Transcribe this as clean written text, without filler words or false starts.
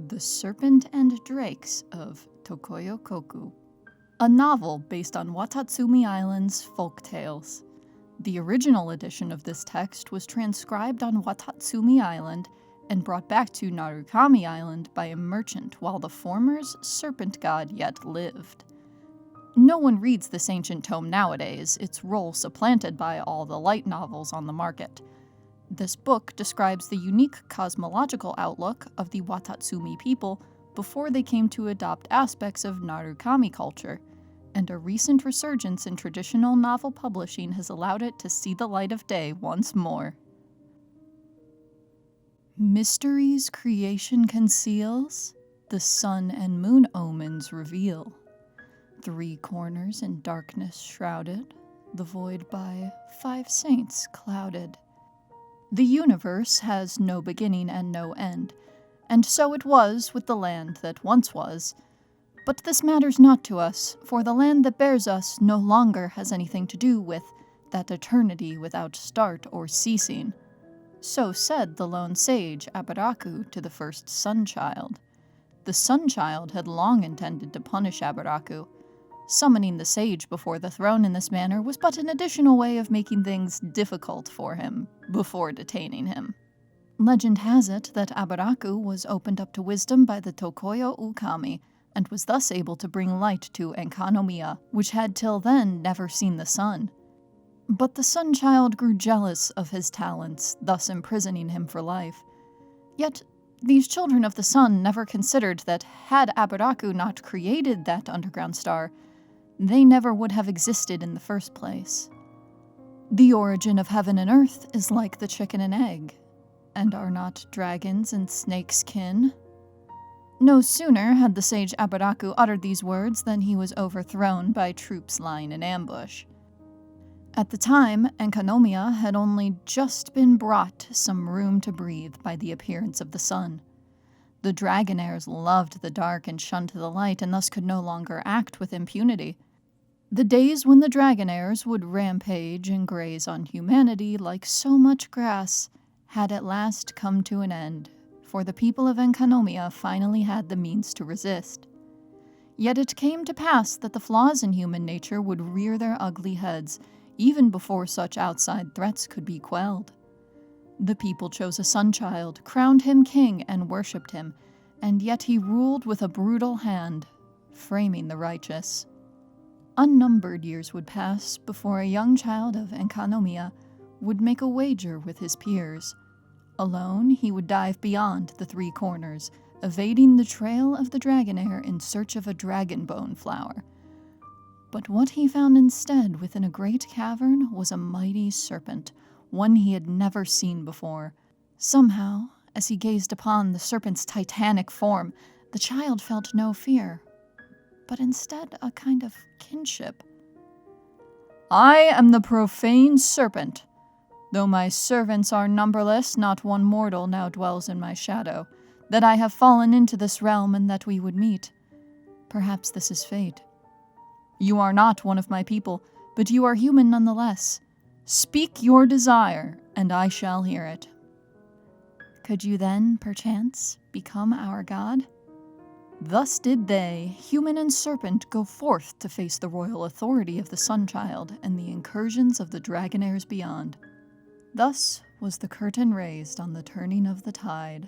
The Serpent and Drakes of Tokoyokoku, a novel based on Watatsumi Island's folk tales. The original edition of this text was transcribed on Watatsumi Island and brought back to Narukami Island by a merchant while the former's serpent god yet lived. No one reads this ancient tome nowadays, its role supplanted by all the light novels on the market. This book describes the unique cosmological outlook of the Watatsumi people before they came to adopt aspects of Narukami culture, and a recent resurgence in traditional novel publishing has allowed it to see the light of day once more. Mysteries creation conceals, the sun and moon omens reveal. Three corners in darkness shrouded, the void by 5 saints clouded. The universe has no beginning and no end, and so it was with the land that once was. But this matters not to us, for the land that bears us no longer has anything to do with that eternity without start or ceasing. So said the lone sage Abaraku to the first Sun-Child. The Sun-Child had long intended to punish Abaraku. Summoning the sage before the throne in this manner was but an additional way of making things difficult for him before detaining him. Legend has it that Abaraku was opened up to wisdom by the Tokoyokoku, and was thus able to bring light to Enkanomiya, which had till then never seen the sun. But the Sun-Child grew jealous of his talents, thus imprisoning him for life. Yet these children of the sun never considered that had Abaraku not created that underground star, they never would have existed in the first place. The origin of heaven and earth is like the chicken and egg, and are not dragons and snakes kin? No sooner had the sage Abaraku uttered these words than he was overthrown by troops lying in ambush. At the time, Enkanomiya had only just been brought some room to breathe by the appearance of the sun. The Dragonaires loved the dark and shunned the light, and thus could no longer act with impunity. The days when the Dragonaires would rampage and graze on humanity like so much grass had at last come to an end, for the people of Enkanomiya finally had the means to resist. Yet it came to pass that the flaws in human nature would rear their ugly heads, even before such outside threats could be quelled. The people chose a Sun-Child, crowned him king, and worshipped him, and yet he ruled with a brutal hand, framing the righteous. Unnumbered years would pass before a young child of Enkanomiya would make a wager with his peers. Alone, he would dive beyond the 3 corners, evading the trail of the Dragonair in search of a dragon bone flower. But what he found instead within a great cavern was a mighty serpent, one he had never seen before. Somehow, as he gazed upon the serpent's titanic form, the child felt no fear, but instead a kind of kinship. "I am the profane serpent. Though my servants are numberless, not one mortal now dwells in my shadow. That I have fallen into this realm and that we would meet. Perhaps this is fate. You are not one of my people, but you are human nonetheless. Speak your desire, and I shall hear it." Could you then, perchance, become our god? Thus did they, human and serpent, go forth to face the royal authority of the Sun-Child and the incursions of the Dragonairs beyond. Thus was the curtain raised on the turning of the tide.